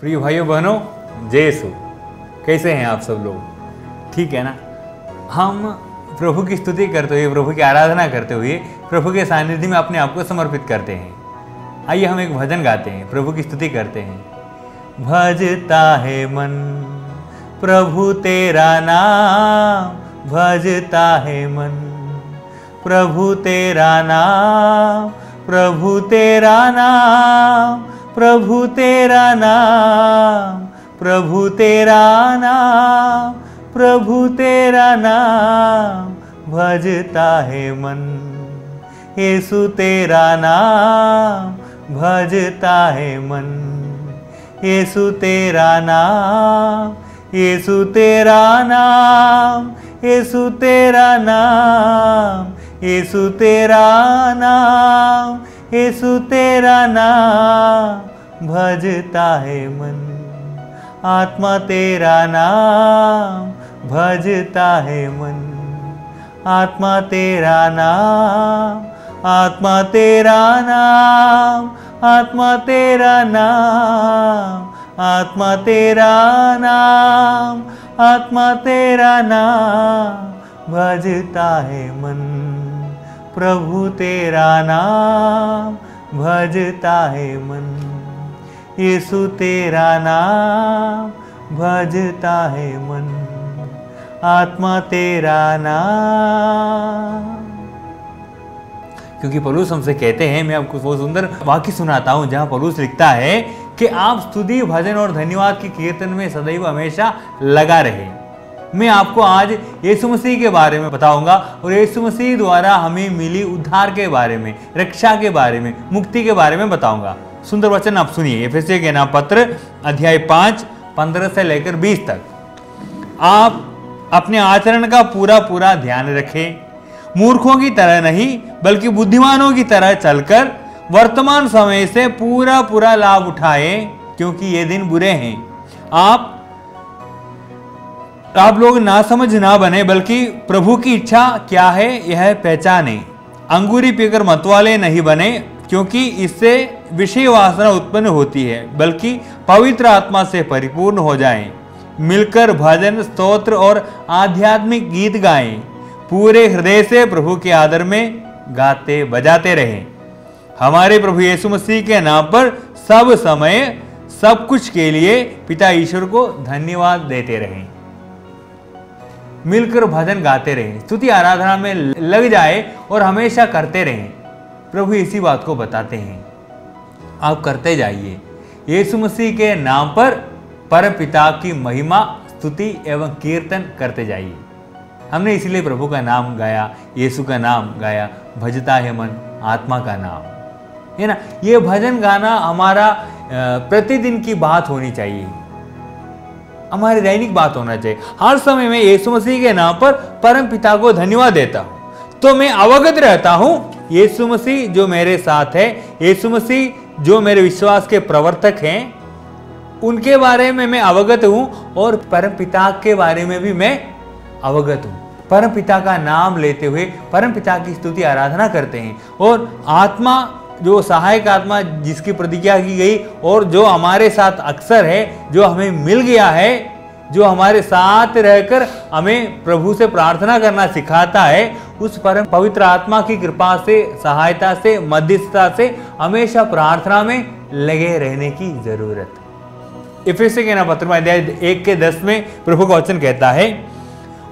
प्रिय भाइयों बहनों, जय यीशु। कैसे हैं आप सब लोग? ठीक है ना? हम प्रभु की स्तुति करते हुए, प्रभु की आराधना करते हुए प्रभु के सानिध्य में अपने आप को समर्पित करते हैं। आइए हम एक भजन गाते हैं, प्रभु की स्तुति करते हैं। भजता है मन प्रभु तेरा नाम, भजता है मन प्रभु तेरा नाम, प्रभु तेरा नाम, प्रभु तेरा नाम, प्रभु तेरा नाम, प्रभु तेरा नाम, भजता है मन। यीशु तेरा नाम, भजता है मन। यीशु तेरा नाम, यीशु तेरा नाम, यीशु तेरा नाम, यीशु तेरा नाम, यीशु तेरा नाम, भजता है मन। आत्मा तेरा नाम, भजता है मन। आत्मा तेरा नाम, आत्मा तेरा नाम, आत्मा तेरा नाम, आत्मा तेरा नाम, आत्मा तेरा नाम, भजता है मन। प्रभु तेरा नाम, भजता है मन। यीशु तेरा नाम, भजता है मन। आत्मा तेरा नाम। क्योंकि पौलुस हमसे कहते हैं, मैं आपको बहुत सुंदर वाक्य सुनाता हूं जहां पौलुस लिखता है कि आप स्तुति, भजन और धन्यवाद की कीर्तन में सदैव हमेशा लगा रहे। मैं आपको आज यीशु मसीह के बारे में बताऊंगा और यीशु मसीह द्वारा हमें मिली उद्धार के बारे में, रक्षा के बारे में, मुक्ति के बारे में बताऊंगा। सुंदर वचन आप सुनिए। एफेसियों के नाम पत्र अध्याय 5 15 से लेकर 20 तक। आप अपने आचरण का पूरा ध्यान रखें, मूर्खों की तरह नहीं बल्कि बुद्धिमानों की तरह चलकर वर्तमान समय से पूरा लाभ उठाएं, क्योंकि ये दिन बुरे हैं। आप लोग नासमझ ना बने, बल्कि प्रभु की इच्छा क्या है यह पहचाने। अंगूरी पीकर मतवाले नहीं बने, क्योंकि इससे विषय वासना उत्पन्न होती है, बल्कि पवित्र आत्मा से परिपूर्ण हो जाएं। मिलकर भजन, स्तोत्र और आध्यात्मिक गीत गाएं। पूरे हृदय से प्रभु के आदर में गाते बजाते रहें। हमारे प्रभु यीशु मसीह के नाम पर सब समय सब कुछ के लिए पिता ईश्वर को धन्यवाद देते रहें। मिलकर भजन गाते रहें, स्तुति आराधना में लग जाए और हमेशा करते रहें। प्रभु इसी बात को बताते हैं। आप करते जाइए। यीशु मसीह के नाम पर परम पिता की महिमा, स्तुति एवं कीर्तन करते जाइए। हमने इसलिए प्रभु का नाम गाया, यीशु का नाम गाया, भजता है मन, आत्मा का नाम, है ना। ये भजन गाना हमारा प्रतिदिन की बात होनी चाहिए, हमारी दैनिक बात होना चाहिए। हर समय में यीशु मसीह के नाम पर परम पिता को धन्यवाद देता हूं, तो मैं अवगत रहता हूं यीशु मसीह जो मेरे साथ है, यीशु मसीह जो मेरे विश्वास के प्रवर्तक हैं, उनके बारे में मैं अवगत हूं और परम पिता के बारे में भी मैं अवगत हूं। परम पिता का नाम लेते हुए परम पिता की स्तुति आराधना करते हैं। और आत्मा, जो सहायक आत्मा जिसकी प्रतिज्ञा की गई और जो हमारे साथ अक्सर है, जो हमें मिल गया है, जो हमारे साथ रहकर हमें प्रभु से प्रार्थना करना सिखाता है, उस परम पवित्र आत्मा की कृपा से, सहायता से, मध्यस्थता से हमेशा प्रार्थना में लगे रहने की जरूरत है। इफिसियों के नाम पत्र में अध्याय 1 के 10 में प्रभु का वचन कहता है,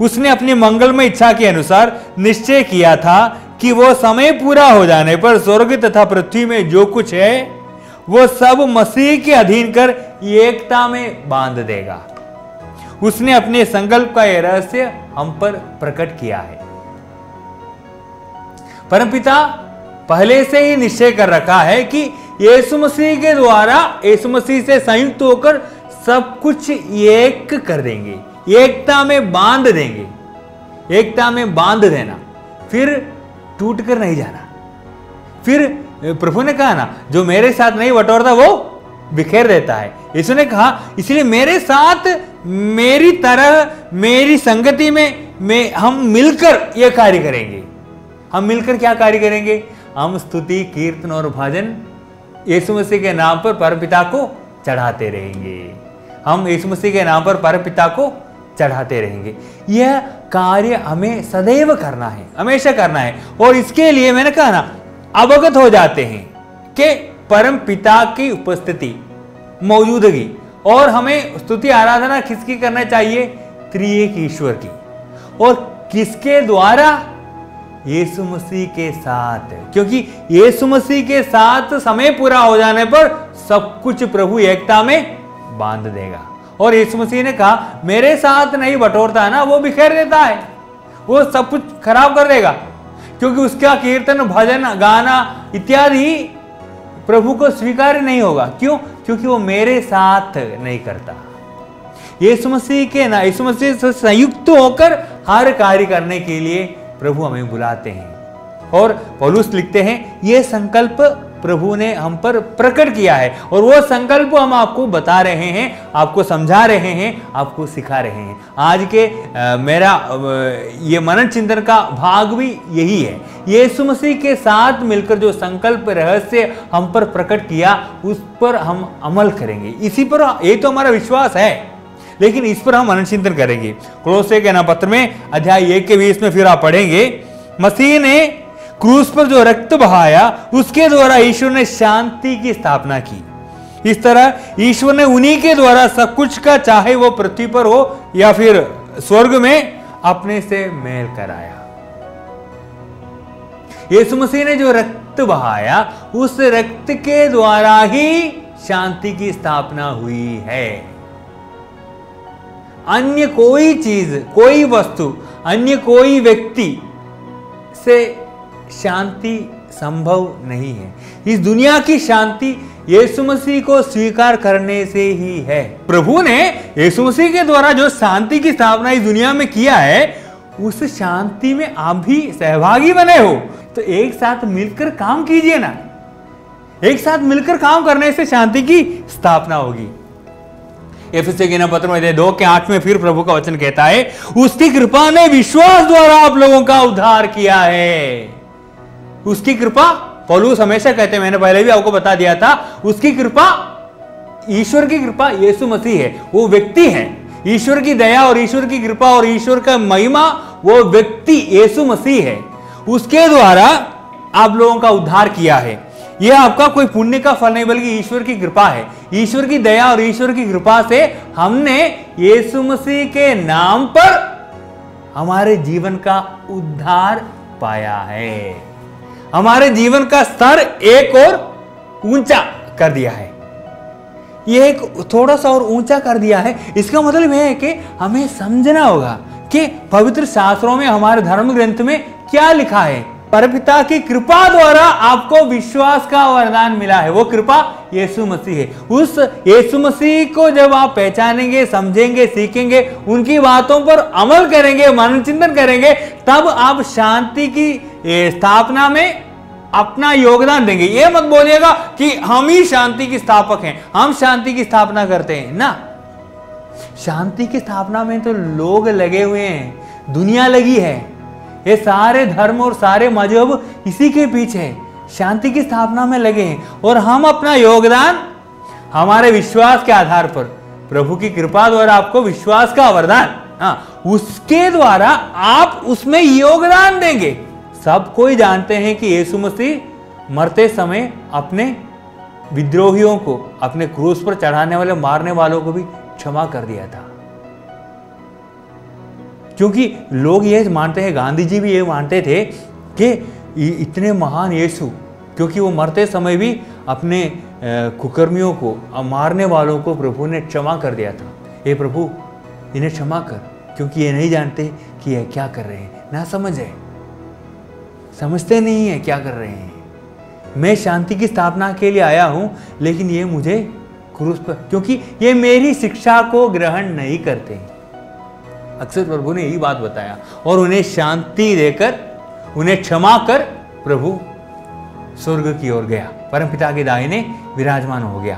उसने अपनी मंगलमय इच्छा के अनुसार निश्चय किया था कि वो समय पूरा हो जाने पर स्वर्ग तथा पृथ्वी में जो कुछ है वो सब मसीह के अधीन कर एकता में बांध देगा। उसने अपने संकल्प का यह रहस्य हम पर प्रकट किया है। परमपिता पहले से ही निश्चय कर रखा है कि यीशु मसीह के द्वारा, यीशु मसीह से संयुक्त होकर सब कुछ एक कर देंगे, एकता में बांध देंगे। एकता में बांध देना, फिर टूट कर नहीं जाना। फिर प्रभु ने कहा ना, जो मेरे साथ नहीं बटोरता वो बिखेर देता है। यीशु ने कहा, इसलिए मेरे साथ, मेरी तरह, मेरी संगति में हम मिलकर ये कार्य करेंगे। हम मिलकर क्या कार्य करेंगे? हम स्तुति, कीर्तन और भजन यीशु मसीह के नाम पर परमपिता को चढ़ाते रहेंगे, हम यीशु मसीह के नाम पर परमपिता को चढ़ाते रहेंगे। यह कार्य हमें सदैव करना है, हमेशा करना है। और इसके लिए मैंने कहा ना, अवगत हो जाते हैं कि परम पिता की उपस्थिति, मौजूदगी, और हमें स्तुति आराधना किसकी करना चाहिए? त्रिएक ईश्वर की। और किसके द्वारा? यीशु मसीह के साथ। क्योंकि यीशु मसीह के साथ समय पूरा हो जाने पर सब कुछ प्रभु एकता में बांध देगा। और यीशु मसीह ने कहा, मेरे साथ नहीं बटोरता है ना, वो बिखेर देता है, वो सब कुछ खराब कर देगा। क्योंकि उसका कीर्तन, भजन, गाना इत्यादि प्रभु को स्वीकार नहीं होगा। क्यों? क्योंकि वो मेरे साथ नहीं करता। यीशु मसीह से संयुक्त होकर हर कार्य करने के लिए प्रभु हमें बुलाते हैं। और पौलुस लिखते हैं, ये संकल्प प्रभु ने हम पर प्रकट किया है, और वो संकल्प हम आपको बता रहे हैं, आपको समझा रहे हैं, आपको सिखा रहे हैं। आज के मेरा ये मनन चिंतन का भाग भी यही है। यीशु मसीह के साथ मिलकर जो संकल्प रहस्य हम पर प्रकट किया, उस पर हम अमल करेंगे। इसी पर, ये तो हमारा विश्वास है, लेकिन इस पर हम मनन चिंतन करेंगे। कोलोसे के नाम पत्र में अध्याय 1 के 20 में फिर आप पढ़ेंगे, मसीह ने क्रूस पर जो रक्त बहाया, उसके द्वारा ईश्वर ने शांति की स्थापना की। इस तरह ईश्वर ने उन्हीं के द्वारा सब कुछ का, चाहे वो पृथ्वी पर हो या फिर स्वर्ग में, अपने से मेल कराया। यीशु मसीह ने जो रक्त बहाया, उस रक्त के द्वारा ही शांति की स्थापना हुई है। अन्य कोई चीज, कोई वस्तु, अन्य कोई व्यक्ति से शांति संभव नहीं है। इस दुनिया की शांति यीशु मसीह को स्वीकार करने से ही है। प्रभु ने यीशु मसीह के द्वारा जो शांति की स्थापना इस दुनिया में किया है, उस शांति में आप भी सहभागी बने हो। तो एक साथ मिलकर काम कीजिए ना, एक साथ मिलकर काम करने से शांति की स्थापना होगी। एफएससी के पत्र में 2 के 8 में फिर प्रभु का वचन कहता है, उसकी कृपा ने विश्वास द्वारा आप लोगों का उद्धार किया है। उसकी कृपा, पौलुस हमेशा कहते हैं, मैंने पहले भी आपको बता दिया था, उसकी कृपा, ईश्वर की कृपा यीशु मसीह है, वो व्यक्ति है। ईश्वर की दया और ईश्वर की कृपा और ईश्वर का महिमा, वो व्यक्ति यीशु मसीह है। उसके द्वारा आप लोगों का उद्धार किया है। यह आपका कोई पुण्य का फल नहीं, बल्कि ईश्वर की कृपा है। ईश्वर की दया और ईश्वर की कृपा से हमने यीशु मसीह के नाम पर हमारे जीवन का उद्धार पाया है। हमारे जीवन का स्तर एक और ऊंचा कर दिया है। यह एक थोड़ा सा और ऊंचा कर दिया है। इसका मतलब यह है कि हमें समझना होगा कि पवित्र शास्त्रों में, हमारे धर्म ग्रंथ में क्या लिखा है। परमपिता की कृपा द्वारा आपको विश्वास का वरदान मिला है। वो कृपा यीशु मसीह है। उस यीशु मसीह को जब आप पहचानेंगे, समझेंगे, सीखेंगे, उनकी बातों पर अमल करेंगे, मनन चिंतन करेंगे, तब आप शांति की स्थापना में अपना योगदान देंगे। ये मत बोलिएगा कि हम ही शांति की स्थापक हैं, हम शांति की स्थापना करते हैं ना। शांति की स्थापना में तो लोग लगे हुए हैं, दुनिया लगी है। ये सारे धर्म और सारे मजहब इसी के पीछे शांति की स्थापना में लगे हैं। और हम अपना योगदान हमारे विश्वास के आधार पर, प्रभु की कृपा द्वारा आपको विश्वास का वरदान, उसके द्वारा आप उसमें योगदान देंगे। सब कोई जानते हैं कि यीशु मसीह मरते समय अपने विद्रोहियों को, अपने क्रूस पर चढ़ाने वाले, मारने वालों को भी क्षमा कर दिया था। क्योंकि लोग ये मानते हैं, गांधी जी भी ये मानते थे कि इतने महान यीशु, क्योंकि वो मरते समय भी अपने कुकर्मियों को, मारने वालों को प्रभु ने क्षमा कर दिया था। हे प्रभु, इन्हें क्षमा कर, क्योंकि ये नहीं जानते कि ये क्या कर रहे हैं। ना समझ है, समझते नहीं है क्या कर रहे हैं। मैं शांति की स्थापना के लिए आया हूं, लेकिन ये मुझे क्रूस पर, क्योंकि ये मेरी शिक्षा को ग्रहण नहीं करते। अक्सर प्रभु ने यही बात बताया और उन्हें शांति देकर, उन्हें क्षमा कर प्रभु स्वर्ग की ओर गया, परमपिता के दाहिने विराजमान हो गया।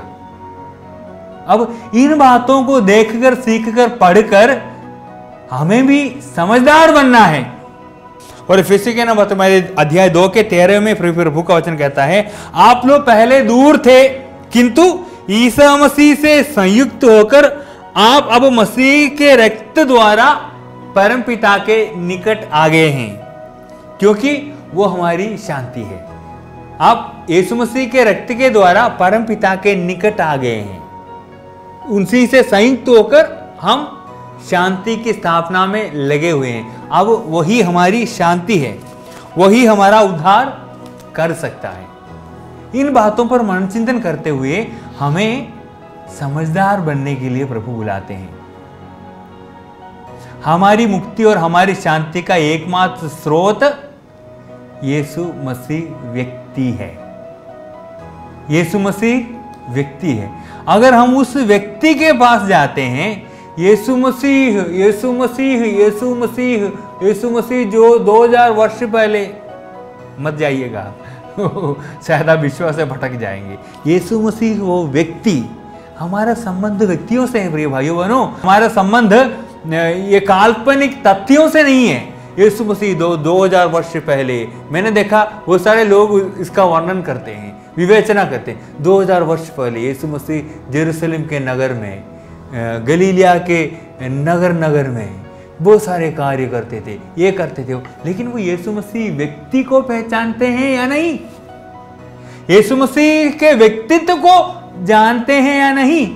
अब इन बातों को देखकर, सीखकर, पढ़कर हमें भी समझदार बनना है। और इफिसी के नाम अध्याय 2 के 13 में प्रभु का वचन कहता है, आप लोग पहले दूर थे, किंतु ईसा मसीह से संयुक्त होकर आप अब मसीह के रक्त द्वारा परमपिता के निकट आ गए हैं, क्योंकि वो हमारी शांति है। आप यीशु मसीह के रक्त के द्वारा परमपिता के निकट आ गए हैं। उनसे से संयुक्त होकर हम शांति की स्थापना में लगे हुए हैं। अब वही हमारी शांति है, वही हमारा उद्धार कर सकता है। इन बातों पर मन चिंतन करते हुए हमें समझदार बनने के लिए प्रभु बुलाते हैं। हमारी मुक्ति और हमारी शांति का एकमात्र स्रोत यीशु मसीह व्यक्ति है। यीशु मसीह व्यक्ति है। अगर हम उस व्यक्ति के पास जाते हैं, यीशु मसीह यीशु मसीह यीशु मसीह यीशु मसीह जो 2000 वर्ष पहले, मत जाइएगा शायद आप विश्वास से भटक जाएंगे। यीशु मसीह वो व्यक्ति, हमारा संबंध व्यक्तियों से है प्रिय भाइयों बहनों। हमारा संबंध ये काल्पनिक तथ्यों से नहीं है। यीशु मसीह 2000 वर्ष पहले, मैंने देखा वो सारे लोग इसका वर्णन करते हैं, विवेचना करते हैं। 2000 वर्ष पहले यीशु मसीह यरूशलेम के नगर में, गलीलिया के नगर में बहुत सारे कार्य करते थे, ये करते थे। लेकिन वो यीशु मसीह व्यक्ति को पहचानते हैं या नहीं? यीशु मसीह के व्यक्तित्व को जानते हैं या नहीं?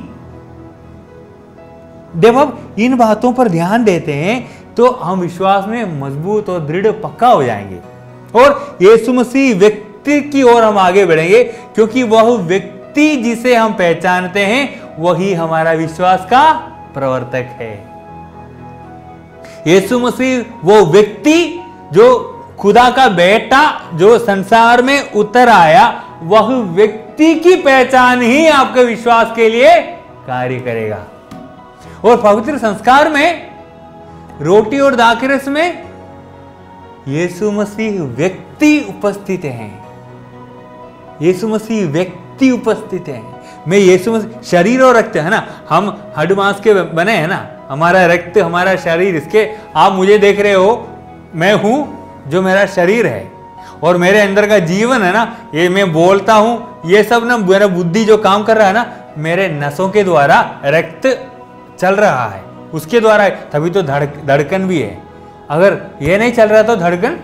जब हम इन बातों पर ध्यान देते हैं तो हम विश्वास में मजबूत और दृढ़ पक्का हो जाएंगे और यीशु मसीह व्यक्ति की ओर हम आगे बढ़ेंगे, क्योंकि वह व्यक्ति जिसे हम पहचानते हैं वही हमारा विश्वास का प्रवर्तक है। यीशु मसीह वो व्यक्ति जो खुदा का बेटा जो संसार में उतर आया, वह व्यक्ति की पहचान ही आपके विश्वास के लिए कार्य करेगा। और पवित्र संस्कार में रोटी और दाखरस में यीशु मसीह व्यक्ति उपस्थित हैं। यीशु मसीह व्यक्ति उपस्थित हैं। मैं यीशु मसीह, शरीर और रक्त है ना, हम हड्ड मांस के बने हैं ना, हमारा रक्त हमारा शरीर, इसके आप मुझे देख रहे हो, मैं हूं जो मेरा शरीर है और मेरे अंदर का जीवन है ना, ये मैं बोलता हूं, ये सब ना मेरा बुद्धि जो काम कर रहा है ना, मेरे नसों के द्वारा रक्त चल रहा है, उसके द्वारा, तभी तो धड़कन भी है। अगर ये नहीं चल रहा तो धड़कन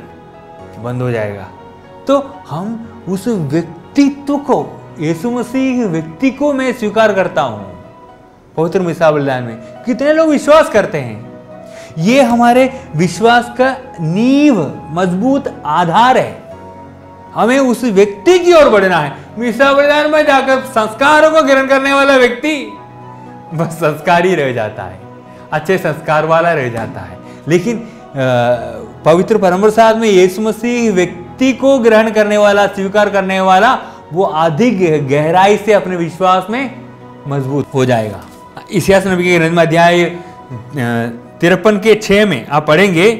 बंद हो जाएगा। तो हम उस व्यक्तित्व को, यीशु मसीह व्यक्ति को मैं स्वीकार करता हूं। पवित्र मिसा बलिदान में कितने लोग विश्वास करते हैं? ये हमारे विश्वास का नींव, मजबूत आधार है। हमें उस व्यक्ति की ओर बढ़ना है। मिसा बलिदान में जाकर संस्कारों को ग्रहण करने वाला व्यक्ति बस संस्कार ही रह जाता है, अच्छे संस्कार वाला रह जाता है। लेकिन पवित्र परम प्रसाद में यीशु मसीह व्यक्ति को ग्रहण करने वाला, स्वीकार करने वाला, वो अधिक गहराई से अपने विश्वास में मजबूत हो जाएगा। इस्यास नबी के ग्रंथ में अध्याय 53 के 6 में आप पढ़ेंगे,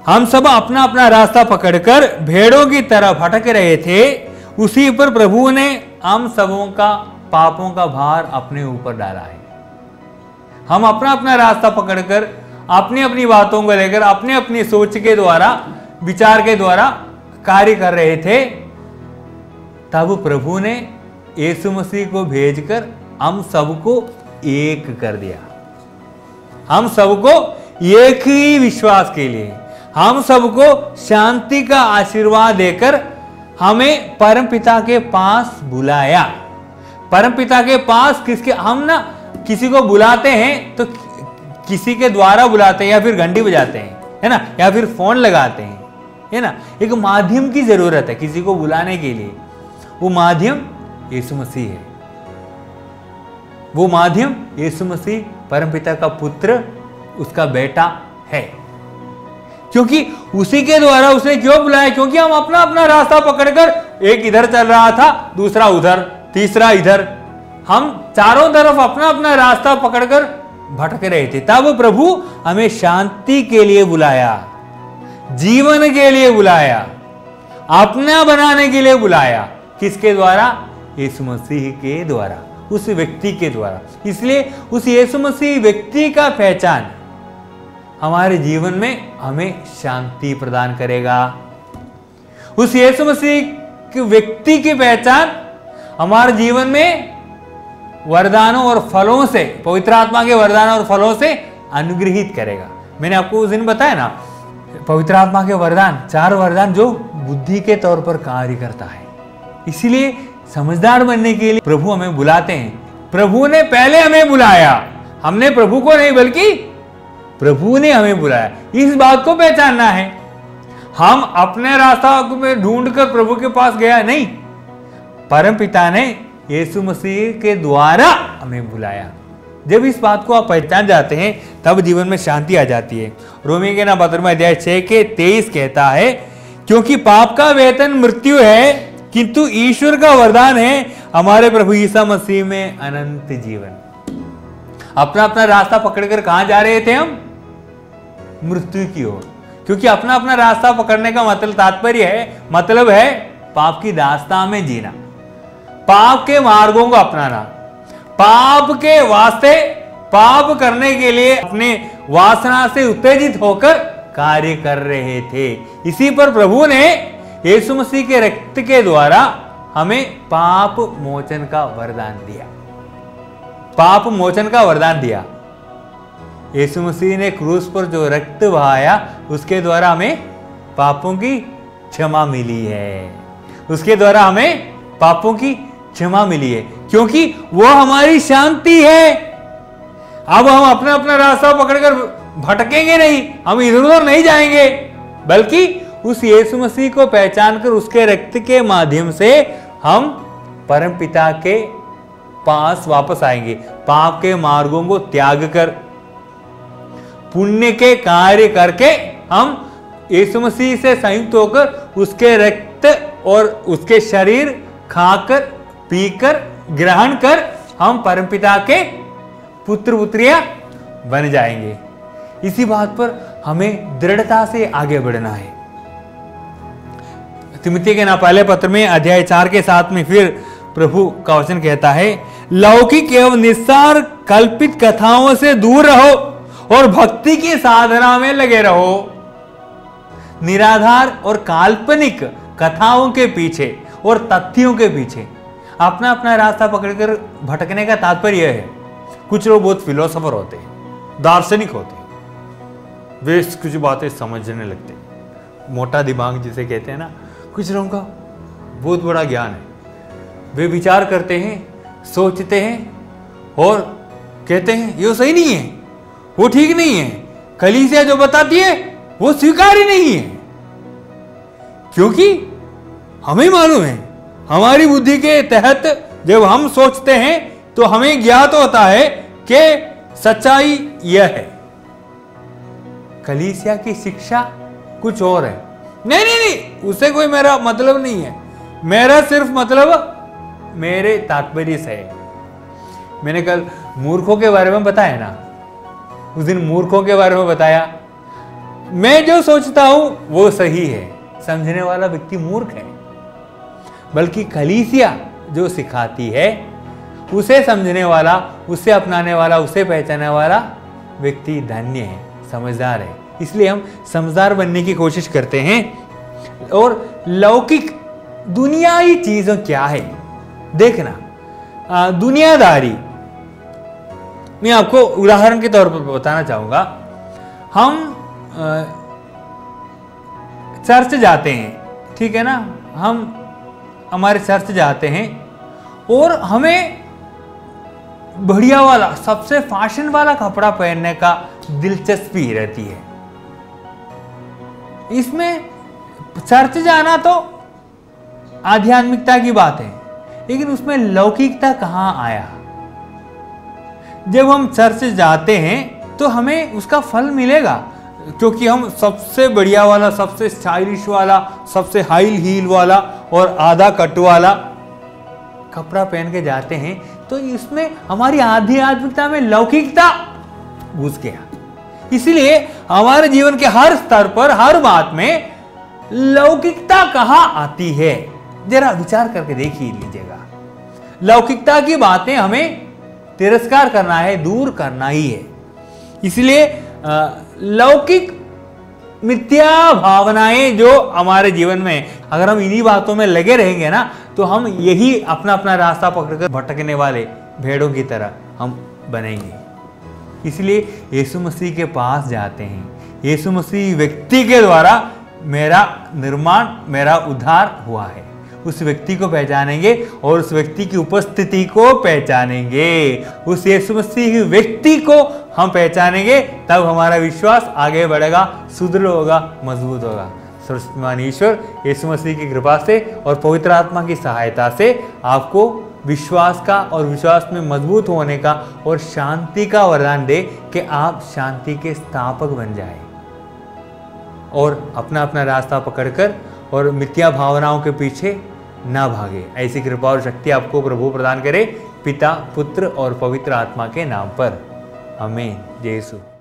हम सब अपना अपना रास्ता पकड़कर भेड़ों की तरह भटक रहे थे, उसी पर प्रभु ने हम सबों का पापों का भार अपने ऊपर डाला है। हम अपना अपना रास्ता पकड़कर अपनी अपनी बातों को लेकर अपने अपनी सोच के द्वारा, विचार के द्वारा कार्य कर रहे थे, तब प्रभु ने यीशु मसीह को भेजकर हम सबको एक कर दिया। हम सबको एक ही विश्वास के लिए, हम सबको शांति का आशीर्वाद देकर हमें परमपिता के पास बुलाया। परमपिता के पास किसके, हम ना किसी को बुलाते हैं तो किसी के द्वारा बुलाते हैं, या फिर घंटी बजाते हैं, है ना, या फिर फोन लगाते हैं, है ना। एक माध्यम की जरूरत है किसी को बुलाने के लिए। वो माध्यम यीशु मसीह है। वो माध्यम यीशु मसीह परमपिता का पुत्र, उसका बेटा है, क्योंकि उसी के द्वारा उसने क्यों बुलाया? क्योंकि हम अपना अपना रास्ता पकड़कर, एक इधर चल रहा था, दूसरा उधर, तीसरा इधर, हम चारों तरफ अपना अपना रास्ता पकड़कर भटक रहे थे। तब प्रभु हमें शांति के लिए बुलाया, जीवन के लिए बुलाया, अपना बनाने के लिए बुलाया। किसके द्वारा? यीशु मसीह के द्वारा, उस व्यक्ति के द्वारा। इसलिए उस यीशु मसीह व्यक्ति का पहचान हमारे जीवन में हमें शांति प्रदान करेगा। उस यीशु मसीह के व्यक्ति की पहचान हमारे जीवन में वरदानों और फलों से, पवित्र आत्मा के वरदानों और फलों से अनुग्रहित करेगा। मैंने आपको उस दिन बताया ना, पवित्र आत्मा के वरदान, 4 वरदान जो बुद्धि के तौर पर कार्य करता है। इसीलिए समझदार बनने के लिए प्रभु हमें बुलाते हैं। प्रभु ने पहले हमें बुलाया, हमने प्रभु को नहीं बल्कि प्रभु ने हमें बुलाया। इस बात को पहचानना है। हम अपने रास्ता में ढूंढकर प्रभु के पास गया नहीं, परम पिता ने यीशु मसीह के द्वारा हमें बुलाया। जब इस बात को आप पहचान जाते हैं तब जीवन में शांति आ जाती है। रोमी के नाम पत्र में अध्याय 6 के 23 कहता है, क्योंकि पाप का वेतन मृत्यु है, किंतु ईश्वर का वरदान है हमारे प्रभु यीशु मसीह में अनंत जीवन। अपना अपना रास्ता पकड़कर कहां जा रहे थे हम? मृत्यु की ओर। क्योंकि अपना अपना रास्ता पकड़ने का मतलब है पाप की दास्तां में जीना, पाप के मार्गों को अपनाना, पाप के वास्ते पाप करने के लिए अपने वासना से उत्तेजित होकर कार्य कर रहे थे। इसी पर प्रभु ने यीशु मसीह के रक्त के द्वारा हमें पाप मोचन का वरदान दिया। पाप मोचन का वरदान दिया। यीशु मसीह ने क्रूस पर जो रक्त बहाया उसके द्वारा हमें पापों की क्षमा मिली है। उसके द्वारा हमें पापों की क्षमा मिली है, क्योंकि वो हमारी शांति है। अब हम अपना अपना रास्ता पकड़कर भटकेंगे नहीं, हम इधर उधर नहीं जाएंगे, बल्कि उस यीशु मसीह को पहचान कर उसके रक्त के माध्यम से हम परम पिता के पास वापस आएंगे। पाप के मार्गों को त्याग कर पुण्य के कार्य करके हम यीशु मसीह से संयुक्त होकर उसके रक्त और उसके शरीर खाकर पीकर ग्रहण कर हम परमपिता के पुत्र पुत्रियां बन जाएंगे। इसी बात पर हमें दृढ़ता से आगे बढ़ना है। तिमुथियुस के नाम पहले पत्र में अध्याय 4 के 7 में फिर प्रभु का वचन कहता है, लौकिक एवं निस्सार कल्पित कथाओं से दूर रहो और भक्ति की साधना में लगे रहो। निराधार और काल्पनिक कथाओं के पीछे और तथ्यों के पीछे अपना अपना रास्ता पकड़कर भटकने का तात्पर्य है। कुछ लोग बहुत फिलोसोफर होते हैं, दार्शनिक होते हैं, वे कुछ बातें समझने लगते हैं, मोटा दिमाग जिसे कहते हैं ना। कुछ लोगों का बहुत बड़ा ज्ञान है, वे विचार करते हैं, सोचते हैं और कहते हैं ये सही नहीं है, वो ठीक नहीं है, कलीसिया जो बताती है वो स्वीकार्य नहीं है। क्योंकि हमें मालूम है, हमारी बुद्धि के तहत जब हम सोचते हैं तो हमें ज्ञात होता है कि सच्चाई यह है। कलीसिया की शिक्षा कुछ और है। नहीं नहीं नहीं, उससे कोई मेरा मतलब नहीं है, मेरा सिर्फ मतलब मेरे तात्पर्य से है। मैंने कल मूर्खों के बारे में बताया ना, उस दिन मूर्खों के बारे में बताया। मैं जो सोचता हूं वो सही है, समझने वाला व्यक्ति मूर्ख है। बल्कि कलीसिया जो सिखाती है उसे समझने वाला, उसे अपनाने वाला, उसे पहचानने वाला व्यक्ति धन्य है, समझदार है। इसलिए हम समझदार बनने की कोशिश करते हैं। और लौकिक दुनियावी चीजें क्या है देखना, दुनियादारी। मैं आपको उदाहरण के तौर पर बताना चाहूंगा। हम चर्च जाते हैं, ठीक है ना, हम हमारे चर्च जाते हैं और हमें बढ़िया वाला, सबसे फैशन वाला कपड़ा पहनने का दिलचस्पी रहती है। इसमें चर्च जाना तो आध्यात्मिकता की बात है, लेकिन उसमें लौकिकता कहां आया? जब हम चर्च जाते हैं तो हमें उसका फल मिलेगा, क्योंकि हम सबसे बढ़िया वाला, सबसे स्टाइलिश वाला, सबसे हाई हील वाला और आधा कट वाला कपड़ा पहन के जाते हैं, तो इसमें हमारी आध्यात्मिकता में लौकिकता घुस गया। इसलिए हमारे जीवन के हर स्तर पर, हर बात में लौकिकता कहां आती है, जरा विचार करके देख ही लीजिएगा। लौकिकता की बातें हमें तिरस्कार करना है, दूर करना ही है। इसलिए लौकिक मिथ्या भावनाएं जो हमारे जीवन में, अगर हम इन्हीं बातों में लगे रहेंगे ना, तो हम यही अपना अपना रास्ता पकड़कर भटकने वाले भेड़ों की तरह हम बनेंगे। इसलिए यीशु मसीह के पास जाते हैं। यीशु मसीह व्यक्ति के द्वारा मेरा निर्माण, मेरा उद्धार हुआ है। उस व्यक्ति को पहचानेंगे और उस व्यक्ति की उपस्थिति को पहचानेंगे। उस यीशु मसीह व्यक्ति को हम पहचानेंगे, तब हमारा विश्वास आगे बढ़ेगा, सुदृढ़ होगा, मजबूत होगा। सर्वशक्तिमान ईश्वर यीशु मसीह की कृपा से और पवित्र आत्मा की सहायता से आपको विश्वास का और विश्वास में मजबूत होने का और शांति का वरदान दे कि आप शांति के स्थापक बन जाए और अपना अपना रास्ता पकड़कर और मिथ्या भावनाओं के पीछे ना भागे। ऐसी कृपा और शक्ति आपको प्रभु प्रदान करे, पिता, पुत्र और पवित्र आत्मा के नाम पर। आमीन। जय यीशु।